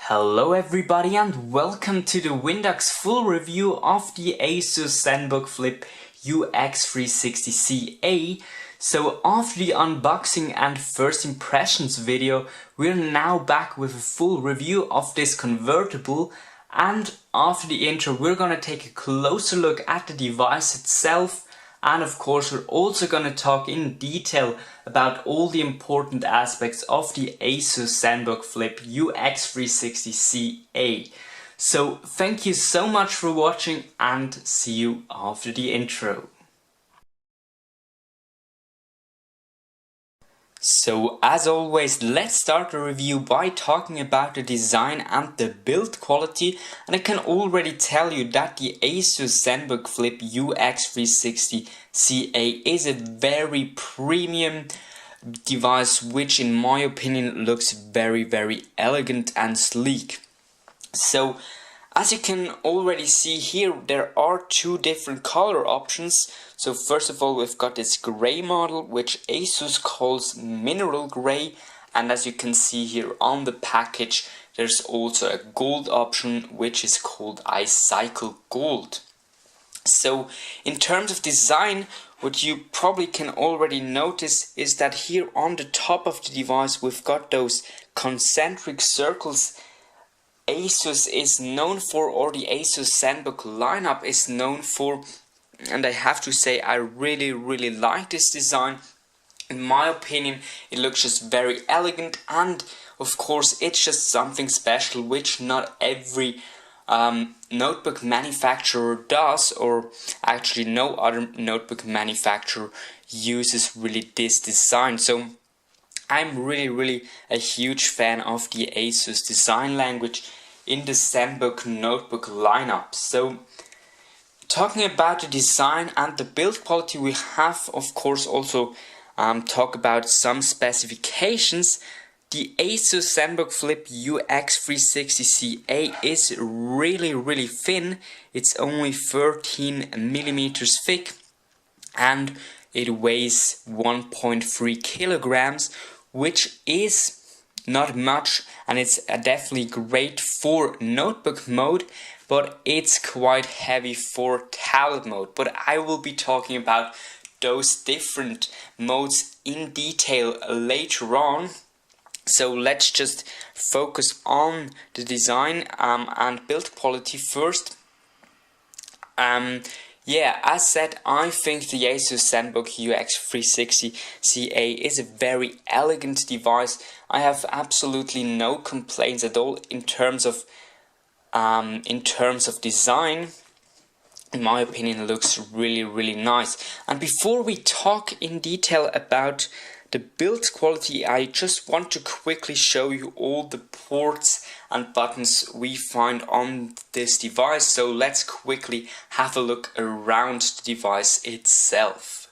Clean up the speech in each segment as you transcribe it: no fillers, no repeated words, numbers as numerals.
Hello everybody and welcome to TheWinDuck's full review of the Asus Zenbook Flip UX360CA. So after the unboxing and first impressions video, we're now back with a full review of this convertible, and after the intro we're gonna take a closer look at the device itself. And of course we're also going to talk in detail about all the important aspects of the Asus Zenbook Flip UX360CA. So thank you so much for watching and see you after the intro. So as always, let's start the review by talking about the design and the build quality, and I can already tell you that the Asus Zenbook Flip UX360CA is a very premium device which in my opinion looks very elegant and sleek. So as you can already see here, there are two different color options. So first of all, we've got this gray model, which Asus calls mineral gray, and as you can see here on the package, there's also a gold option, which is called iCycle Gold. So in terms of design, what you probably can already notice is that here on the top of the device, we've got those concentric circles Asus is known for, or the Asus Zenbook lineup is known for, and I have to say I really like this design. In my opinion, it looks just very elegant, and of course it's just something special which not every notebook manufacturer does, or actually no other notebook manufacturer uses really this design. So I'm really a huge fan of the Asus design language in the Zenbook notebook lineup. So talking about the design and the build quality, we have of course also talk about some specifications. The Asus Zenbook Flip UX360CA is really thin. It's only 13mm thick and it weighs 1.3 kilograms, which is not much, and it's definitely great for notebook mode, but it's quite heavy for tablet mode. But I will be talking about those different modes in detail later on. So let's just focus on the design and build quality first. Yeah, as said, I think the Asus Zenbook UX360CA is a very elegant device. I have absolutely no complaints at all in terms of design. In my opinion, it looks really nice. And before we talk in detail about the build quality, I just want to quickly show you all the ports and buttons we find on this device. So let's quickly have a look around the device itself.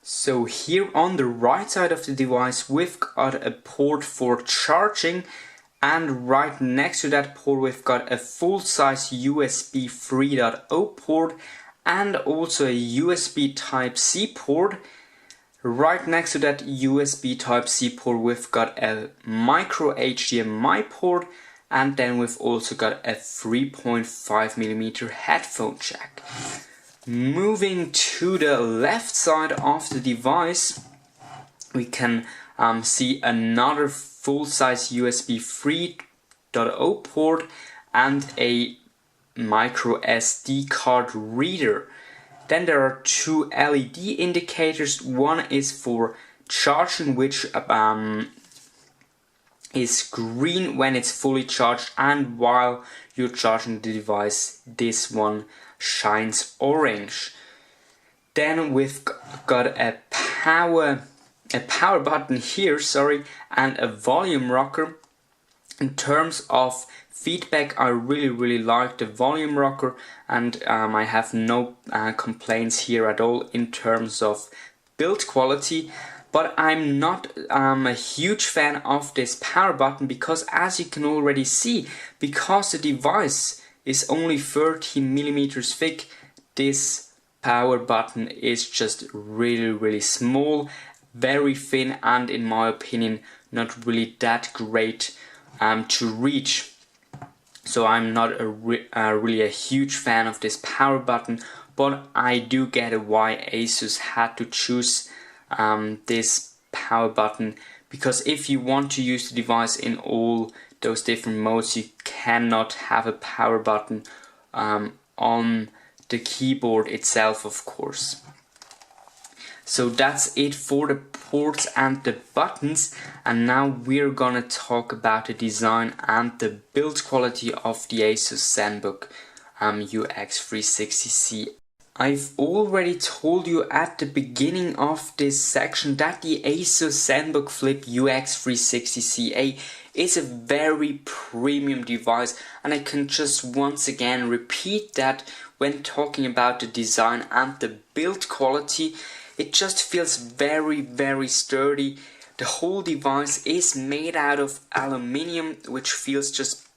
So here on the right side of the device, we've got a port for charging, and right next to that port we've got a full-size USB 3.0 port and also a USB Type-C port. Right next to that USB Type-C port we've got a micro HDMI port, and then we've also got a 3.5mm headphone jack. Moving to the left side of the device, we can see another full-size USB 3.0 port and a micro SD card reader. Then there are two LED indicators. One is for charging, which is green when it's fully charged, and while you're charging the device, this one shines orange. Then we've got a power button here, and a volume rocker. In terms of feedback, I really like the volume rocker, and I have no complaints here at all in terms of build quality. But I'm not a huge fan of this power button, because as you can already see, because the device is only 13mm thick, this power button is just really small, very thin, and in my opinion not really that great to reach. So I'm not really a huge fan of this power button, but I do get why Asus had to choose this power button, because if you want to use the device in all those different modes, you cannot have a power button on the keyboard itself, of course. So that's it for the ports and the buttons, and now we're gonna talk about the design and the build quality of the Asus Zenbook UX360CA. I've already told you at the beginning of this section that the Asus Zenbook Flip UX360CA is a very premium device, and I can just once again repeat that when talking about the design and the build quality. It just feels very sturdy. The whole device is made out of aluminium, which feels just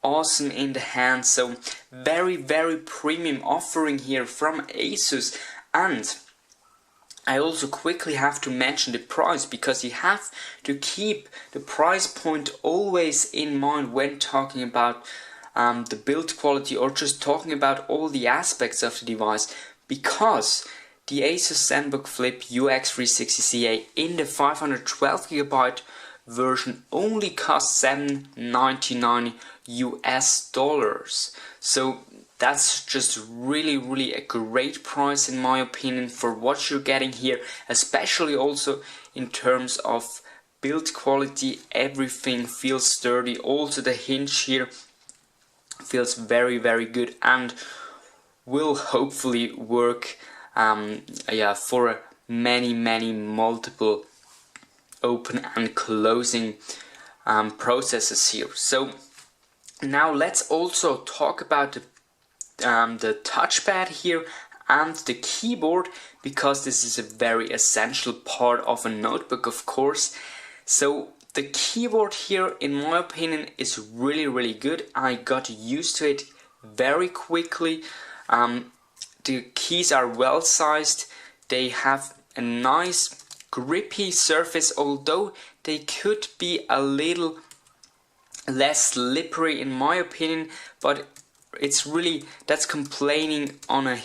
awesome in the hand. So very premium offering here from Asus. And I also quickly have to mention the price, because you have to keep the price point always in mind when talking about the build quality, or just talking about all the aspects of the device, because the Asus Zenbook Flip UX360CA in the 512GB version only costs $799 US. So that's just really a great price in my opinion for what you're getting here, especially also in terms of build quality. Everything feels sturdy. Also the hinge here feels very good and will hopefully work for many multiple open and closing processes here. So now let's also talk about the touchpad here and the keyboard, because this is a very essential part of a notebook, of course. So the keyboard here, in my opinion, is really good. I got used to it very quickly. The keys are well sized, they have a nice grippy surface, although they could be a little less slippery in my opinion, but it's really, that's complaining on a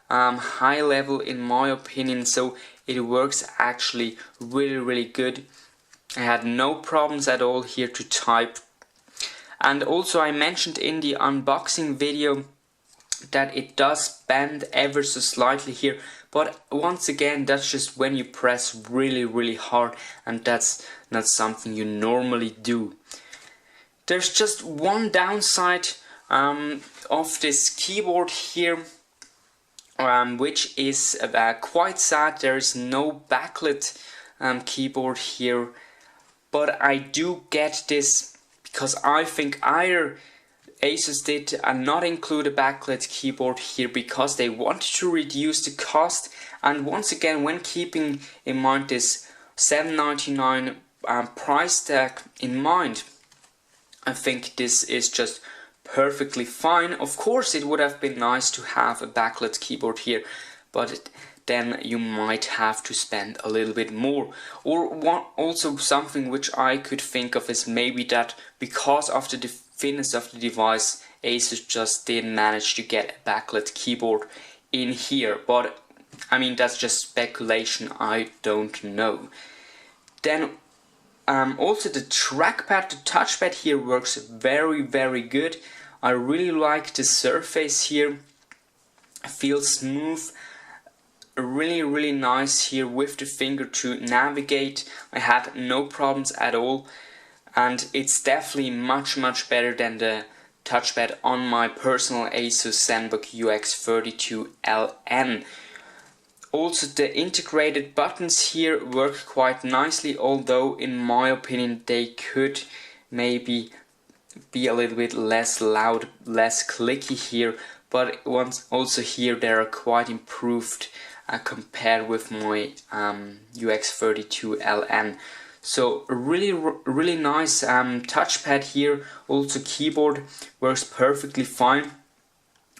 high level in my opinion. So it works actually really good. I had no problems at all here to type. And also I mentioned in the unboxing video that it does bend ever so slightly here, but once again that's just when you press really hard, and that's not something you normally do. There's just one downside of this keyboard here, which is quite sad. There is no backlit keyboard here, but I do get this because I think either Asus did not include a backlit keyboard here because they wanted to reduce the cost, and once again when keeping in mind this $799 price tag in mind, I think this is just perfectly fine. Of course it would have been nice to have a backlit keyboard here, but then you might have to spend a little bit more. Or also something which I could think of is maybe that because of the thinness of the device, Asus just didn't manage to get a backlit keyboard in here, but I mean that's just speculation, I don't know. Then also the trackpad, the touchpad here works very good. I really like the surface here, feels smooth, really nice here with the finger to navigate. I had no problems at all, and it's definitely much better than the touchpad on my personal Asus Zenbook UX32LN. Also the integrated buttons here work quite nicely, although in my opinion they could maybe be a little bit less loud, less clicky here, but also here they are quite improved compared with my UX32LN. So really nice touchpad here. Also keyboard works perfectly fine.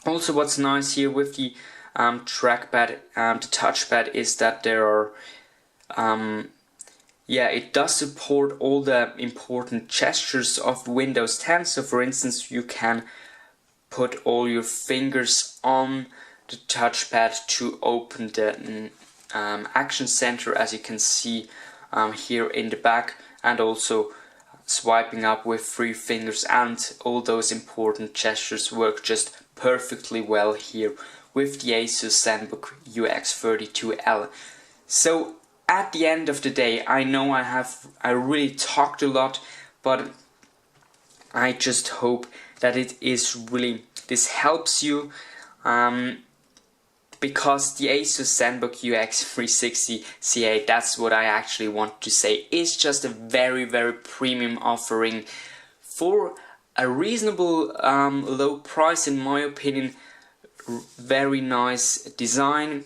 Also what's nice here with the trackpad, the touchpad, is that there are yeah, it does support all the important gestures of Windows 10. So for instance, you can put all your fingers on the touchpad to open the action center, as you can see here in the back, and also swiping up with 3 fingers, and all those important gestures work just perfectly well here with the Asus Zenbook UX360CA. So at the end of the day, I know I really talked a lot, but I just hope that this helps you, because the Asus Zenbook UX360CA, that's what I actually want to say, is just a very, very premium offering for a reasonable low price, in my opinion. Very nice design.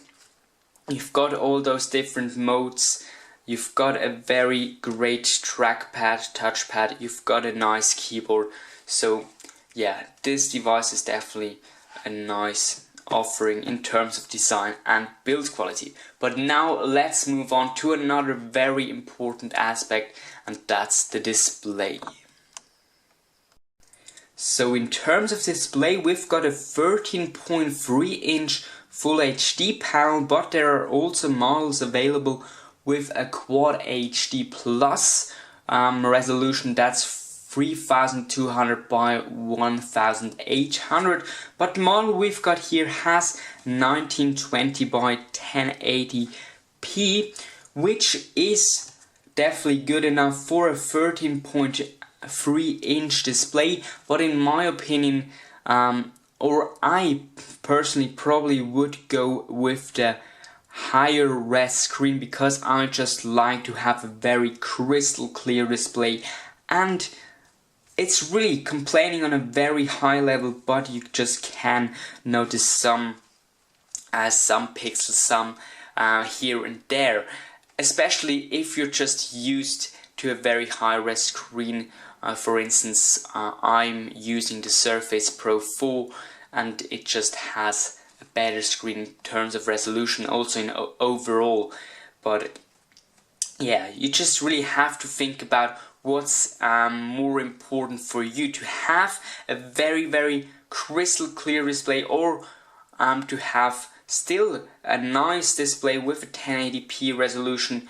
You've got all those different modes. You've got a very great trackpad, touchpad. You've got a nice keyboard. So yeah, this device is definitely a nice offering in terms of design and build quality. But now let's move on to another very important aspect, and that's the display. So in terms of display, we've got a 13.3 inch Full HD panel, but there are also models available with a Quad HD Plus resolution. That's 3200 by 1800, but the model we've got here has 1920 by 1080p, which is definitely good enough for a 13.3 inch display. But in my opinion, or I personally probably would go with the higher res screen, because I just like to have a very crystal clear display, and it's really complaining on a very high level, but you just can notice some pixels, here and there, especially if you're just used to a very high res screen. For instance, I'm using the Surface Pro 4, and it just has a better screen in terms of resolution, also in overall. But yeah, you just really have to think about what's more important for you, to have a very, very crystal clear display, or to have still a nice display with a 1080p resolution,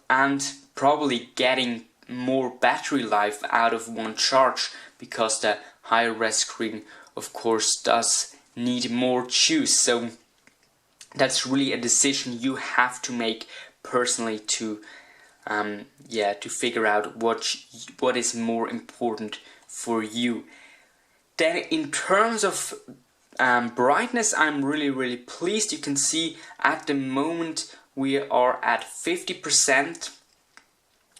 and probably getting more battery life out of one charge, because the higher res screen of course does need more juice. So that's really a decision you have to make personally to figure out what is more important for you. Then in terms of brightness, I'm really pleased. You can see at the moment we are at 50%,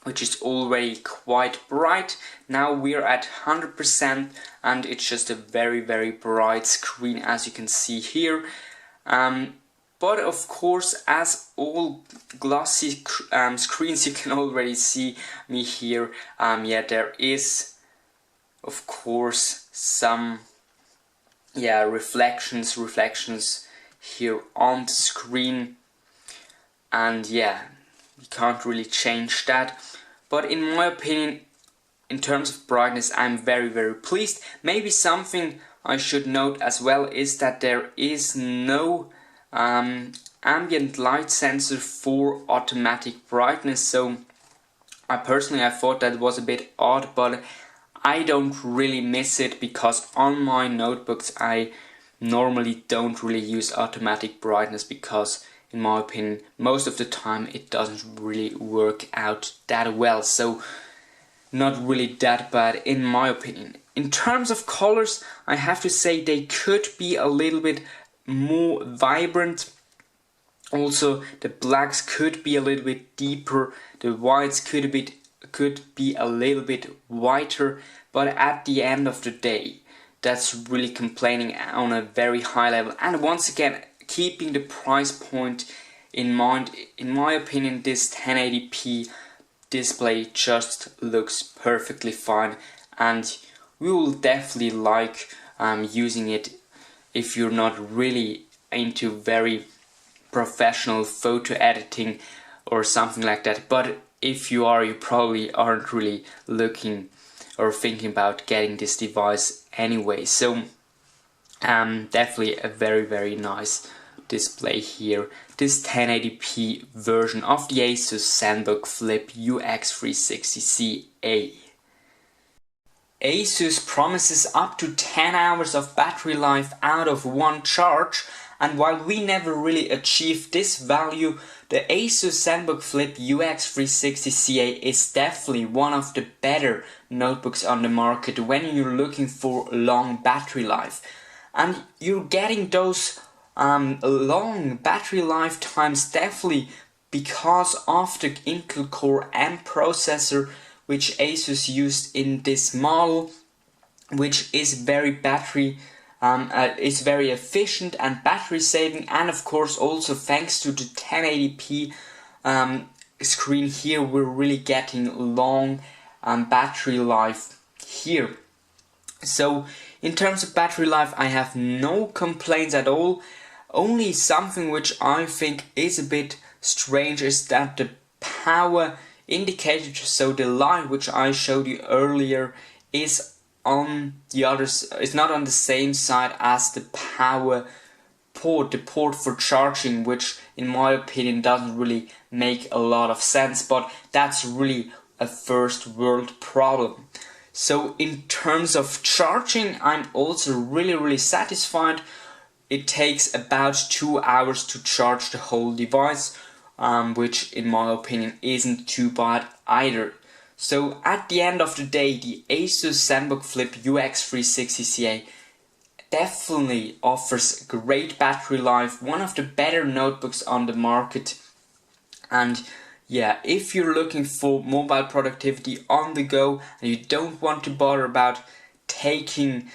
which is already quite bright. Now we're at 100%, and it's just a very bright screen, as you can see here. But of course, as all glossy screens, you can already see me here. There is of course some reflections here on the screen, and yeah, you can't really change that. But in my opinion, in terms of brightness, I'm very pleased. Maybe something I should note as well is that there is no ambient light sensor for automatic brightness. So I thought that was a bit odd, but I don't really miss it, because on my notebooks I normally don't really use automatic brightness, because in my opinion most of the time it doesn't really work out that well. So not really that bad in my opinion. In terms of colors, I have to say they could be a little bit more vibrant. Also the blacks could be a little bit deeper, the whites could be a little bit whiter, but at the end of the day that's really complaining on a very high level. And once again, keeping the price point in mind, in my opinion this 1080p display just looks perfectly fine, and we will definitely like using it if you're not really into very professional photo editing or something like that. But if you are, you probably aren't really looking or thinking about getting this device anyway. So definitely a very nice display here. This 1080p version of the Asus Zenbook Flip UX360CA. Asus promises up to 10 hours of battery life out of one charge, and while we never really achieved this value, the Asus Zenbook Flip UX360CA is definitely one of the better notebooks on the market when you're looking for long battery life. And you're getting those long battery lifetimes definitely because of the Intel Core M processor, which Asus used in this model, which is very is very efficient and battery saving, and of course also thanks to the 1080p screen here, we're really getting long battery life here. So in terms of battery life, I have no complaints at all. Only something which I think is a bit strange is that the power indicator, so the light which I showed you earlier, is on the is not on the same side as the power port, the port for charging, which in my opinion doesn't really make a lot of sense, but that's really a first world problem. So in terms of charging, I'm also really satisfied. It takes about 2 hours to charge the whole device, which in my opinion isn't too bad either. So at the end of the day, the Asus Zenbook Flip UX360CA definitely offers great battery life, one of the better notebooks on the market. And yeah, if you're looking for mobile productivity on the go and you don't want to bother about taking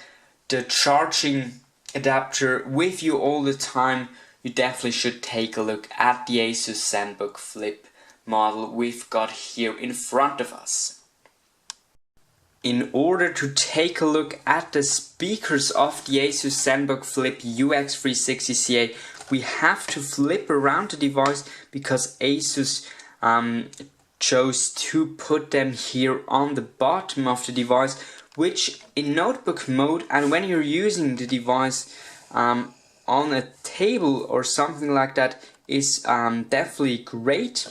the charging adapter with you all the time, you definitely should take a look at the Asus Zenbook Flip model we've got here in front of us. In order to take a look at the speakers of the Asus Zenbook Flip UX360CA, we have to flip around the device because Asus chose to put them here on the bottom of the device, which in notebook mode and when you're using the device on a table or something like that is definitely great,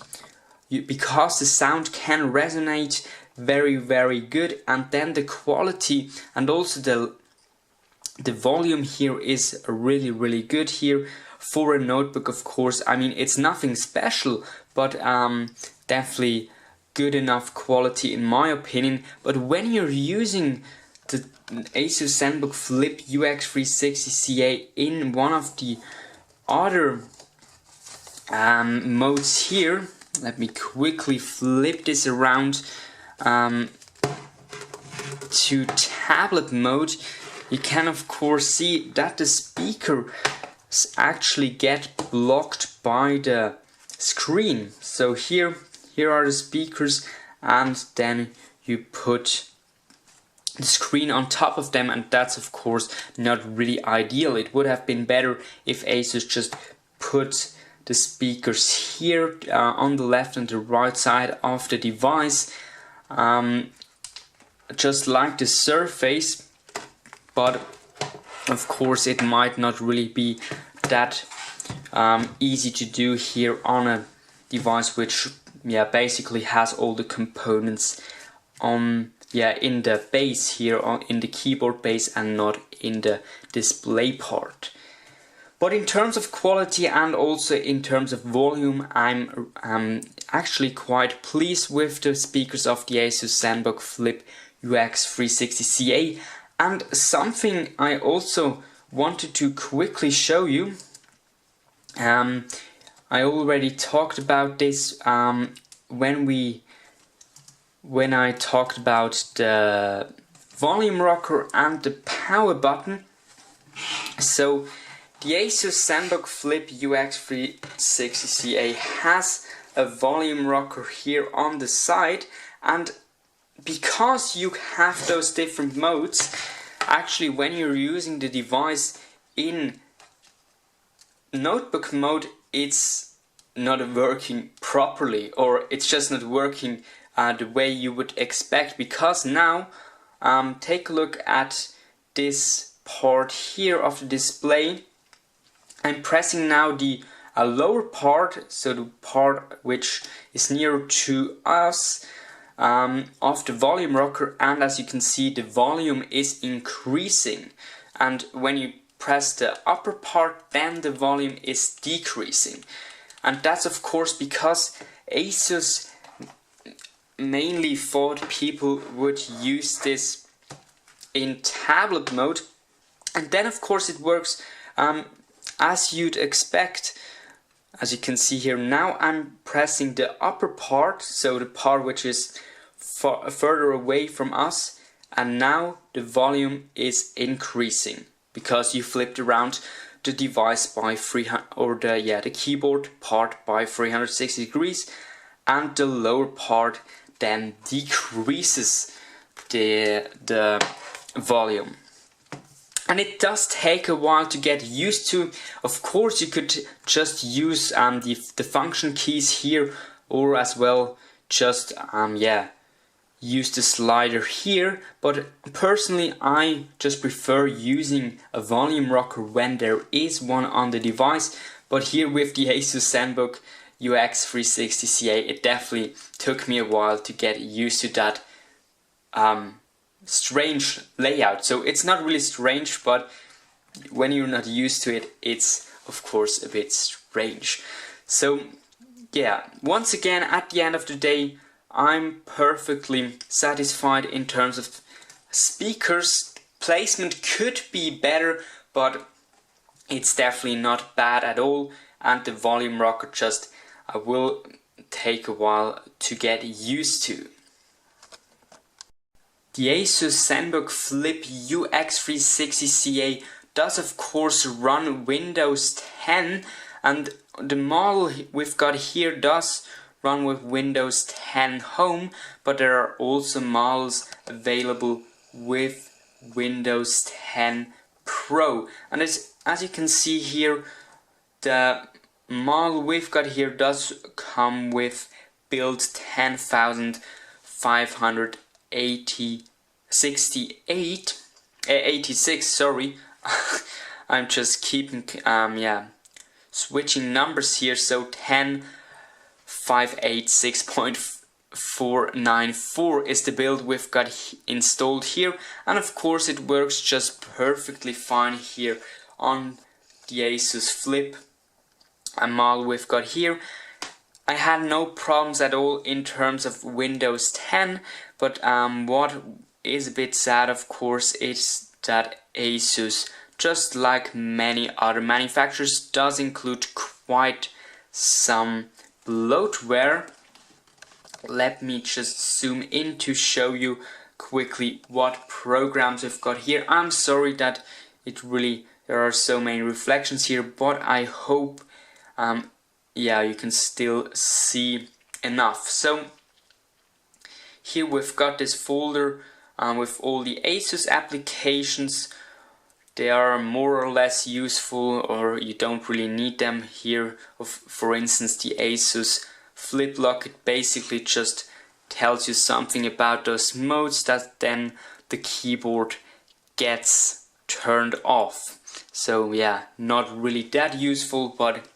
because the sound can resonate very good, and then the quality and also the volume here is really good here for a notebook. Of course, I mean, it's nothing special, but definitely good enough quality in my opinion. But when you're using the Asus Zenbook Flip UX360CA in one of the other modes here, let me quickly flip this around to tablet mode, you can of course see that the speakers actually get blocked by the screen. So here are the speakers, and then you put the screen on top of them, and that's of course not really ideal. It would have been better if Asus just put the speakers here on the left and the right side of the device, just like the Surface, but of course it might not really be that easy to do here on a device which basically has all the components in the base here, in the keyboard base, and not in the display part. But in terms of quality and also in terms of volume, I'm actually quite pleased with the speakers of the Asus Zenbook Flip UX360CA. And something I also wanted to quickly show you, I already talked about this when I talked about the volume rocker and the power button. So the Asus Zenbook Flip UX360CA has a volume rocker here on the side, and because you have those different modes, actually when you're using the device in notebook mode, it's not working properly, or it's just not working the way you would expect, because now take a look at this part here of the display. I'm pressing now the lower part, so the part which is nearer to us of the volume rocker, and as you can see the volume is increasing, and when you press the upper part then the volume is decreasing. And that's of course because Asus mainly thought people would use this in tablet mode, and then of course it works as you'd expect. As you can see here, now I'm pressing the upper part, so the part which is further away from us, and now the volume is increasing because you flipped around the device by the keyboard part by 360 degrees, and the lower part then decreases the volume. And it does take a while to get used to. Of course you could just use the function keys here, or as well just use the slider here, but personally I just prefer using a volume rocker when there is one on the device. But here with the Asus Zenbook UX360CA, it definitely took me a while to get used to that strange layout. So it's not really strange, but when you're not used to it, it's of course a bit strange. So yeah, once again, at the end of the day, I'm perfectly satisfied in terms of speakers. Placement could be better, but it's definitely not bad at all, and the volume rocker just will take a while to get used to. The Asus Zenbook Flip UX360CA does of course run Windows 10, and the model we've got here does run with Windows 10 Home, but there are also models available with Windows 10 Pro. And as you can see here, the model we've got here does come with build 86, sorry. I'm just keeping switching numbers here, so 10.586.494 is the build we've got installed here, and of course it works just perfectly fine here on the Asus Flip model we've got here. I had no problems at all in terms of Windows 10, but what is a bit sad of course is that Asus, just like many other manufacturers, does include quite some bloatware. Let me just zoom in to show you quickly what programs we've got here. I'm sorry that there are so many reflections here, but I hope you can still see enough. So here we've got this folder with all the Asus applications. They are more or less useful, or you don't really need them here. For instance, the Asus Flip Lock, it basically just tells you something about those modes that then the keyboard gets turned off. So yeah, not really that useful, but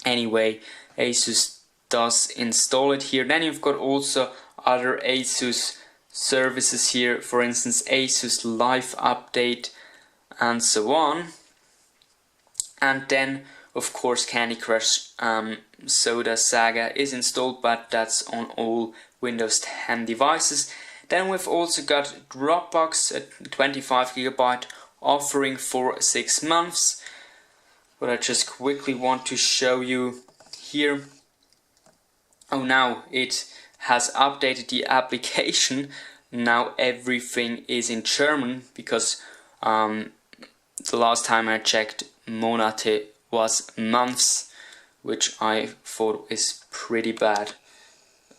anyway, Asus does install it here. Then you've got also other Asus services here, for instance Asus Live Update and so on. And then of course Candy Crush Soda Saga is installed, but that's on all Windows 10 devices. Then we've also got Dropbox, a 25GB offering for 6 months. What I just quickly want to show you here. Oh, now it has updated the application. Now everything is in German, because the last time I checked, Monate was months, which I thought is pretty bad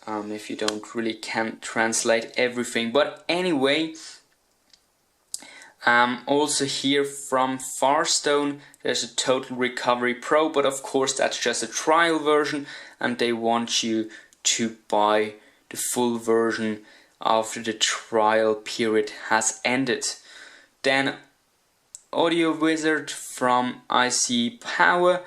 if you don't really can translate everything. But anyway, Also here from Firestone there's a Total Recovery Pro, but of course that's just a trial version and they want you to buy the full version after the trial period has ended. Then Audio Wizard from IC Power,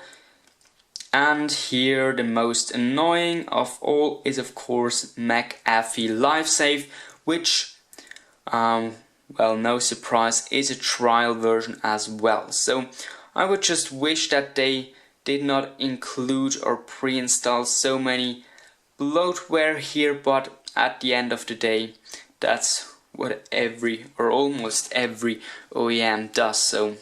and here the most annoying of all is of course McAfee LifeSave, which well, no surprise, is a trial version as well. So I would just wish that they did not include or pre-install so many bloatware here, but at the end of the day that's what every or almost every OEM does. So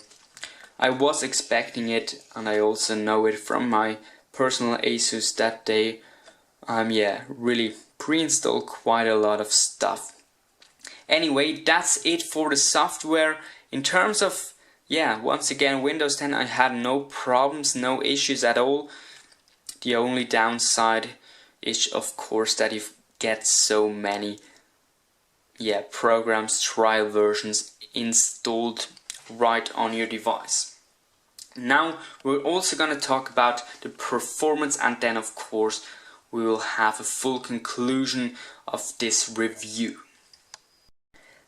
I was expecting it, and I also know it from my personal Asus that they really pre-install quite a lot of stuff. Anyway, that's it for the software. In terms of, once again, Windows 10, I had no problems, no issues at all. The only downside is of course that you get so many programs, trial versions installed right on your device. Now we're also going to talk about the performance, and then of course we will have a full conclusion of this review.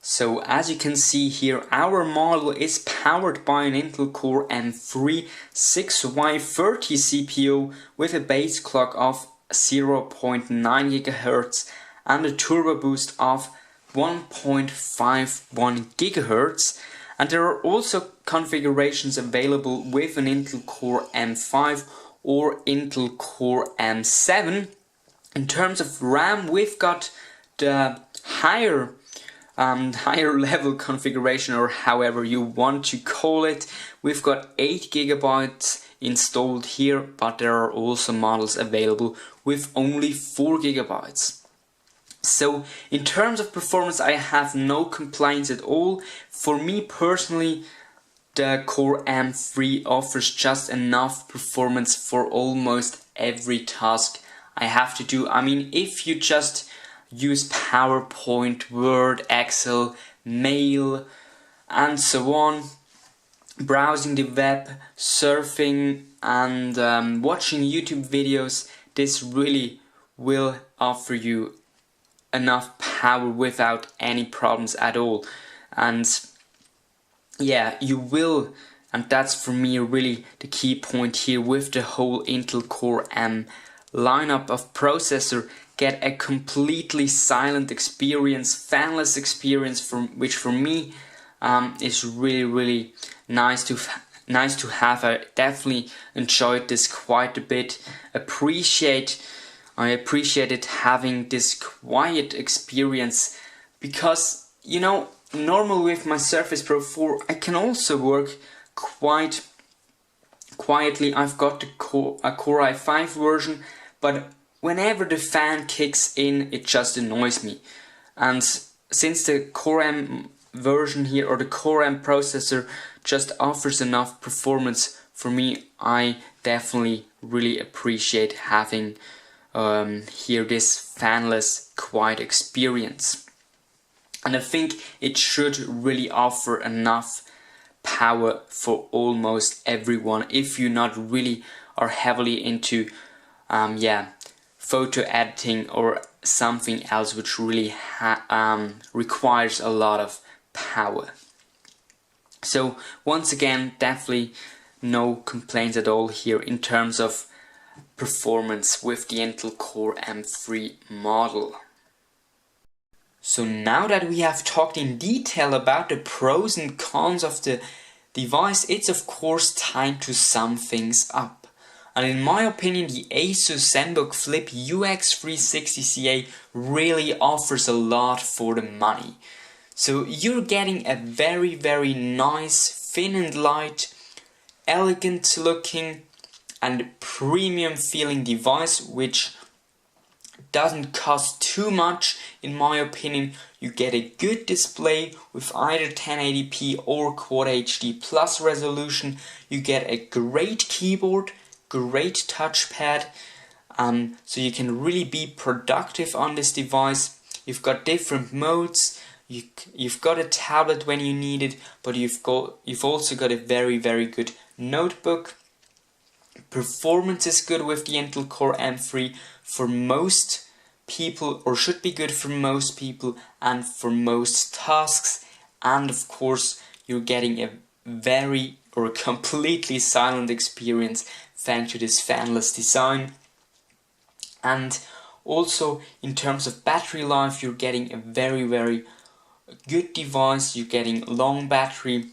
So as you can see here, our model is powered by an Intel Core M3 6Y30 CPU with a base clock of 0.9 GHz and a turbo boost of 1.51 GHz. And there are also configurations available with an Intel Core M5 or Intel Core M7. In terms of RAM, we've got the higher level configuration, or however you want to call it. We've got 8 GB installed here, but there are also models available with only 4 GB. So in terms of performance, I have no complaints at all. For me personally, the Core M3 offers just enough performance for almost every task I have to do. I mean, if you just use PowerPoint, Word, Excel, mail and so on, browsing the web, surfing and watching YouTube videos, this really will offer you enough power without any problems at all. And you will, and that's for me really the key point here with the whole Intel Core M lineup of processor, get a completely silent experience, fanless experience, which for me is really nice to have. I definitely enjoyed this quite a bit. I appreciated having this quiet experience because, you know, normally with my Surface Pro 4 I can also work quite quietly. I've got a Core i5 version, but whenever the fan kicks in it just annoys me. And since the Core M version here, or the Core M processor, just offers enough performance for me, I definitely really appreciate having here this fanless quiet experience. And I think it should really offer enough power for almost everyone if you not really are heavily into photo editing or something else which really requires a lot of power. So once again, definitely no complaints at all here in terms of performance with the Intel Core M3 model. So now that we have talked in detail about the pros and cons of the device, it's of course time to sum things up. And in my opinion, the Asus Zenbook Flip UX360CA really offers a lot for the money. So you're getting a very nice, thin and light, elegant looking and premium feeling device, which doesn't cost too much in my opinion. You get a good display with either 1080p or Quad HD Plus resolution. You get a great keyboard, great touchpad, so you can really be productive on this device. You've got different modes. You've got a tablet when you need it, but you've also got a very, very good notebook. Performance is good with the Intel Core M3 for most people, or should be good for most people and for most tasks. And of course, you're getting a very or a completely silent experience thanks to this fanless design. And also in terms of battery life, you're getting a very, very good device. You're getting long battery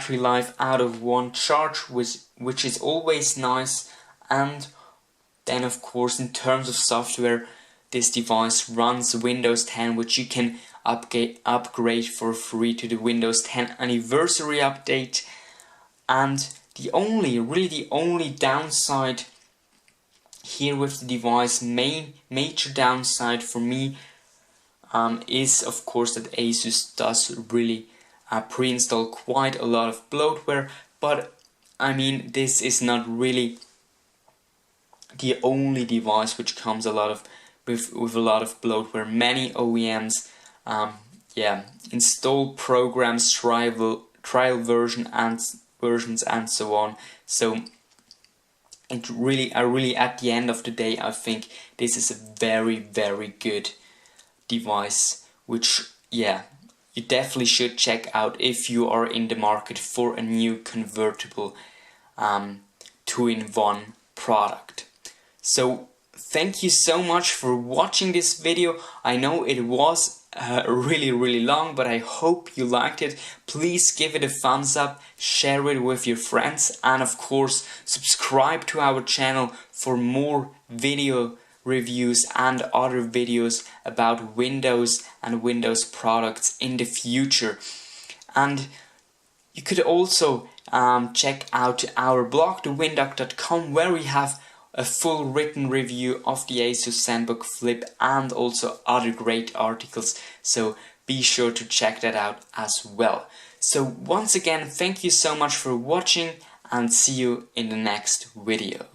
life out of one charge, which is always nice. And then of course, in terms of software, this device runs Windows 10, which you can upgrade for free to the Windows 10 anniversary update. And the only downside here with the device, major downside for me, is of course that Asus does really pre-install quite a lot of bloatware. But I mean, this is not really the only device which comes with a lot of bloatware. Many OEMs install programs, trial versions and so on. So I really at the end of the day, I think this is a very, very good device, which you definitely should check out if you are in the market for a new convertible 2-in-1 product. So thank you so much for watching this video. I know it was really long, but I hope you liked it. Please give it a thumbs up, share it with your friends, and of course subscribe to our channel for more video reviews and other videos about Windows and Windows products in the future. And you could also check out our blog, TheWinDuck.com, where we have a full written review of the Asus Zenbook Flip and also other great articles, so be sure to check that out as well. So once again, thank you so much for watching, and see you in the next video.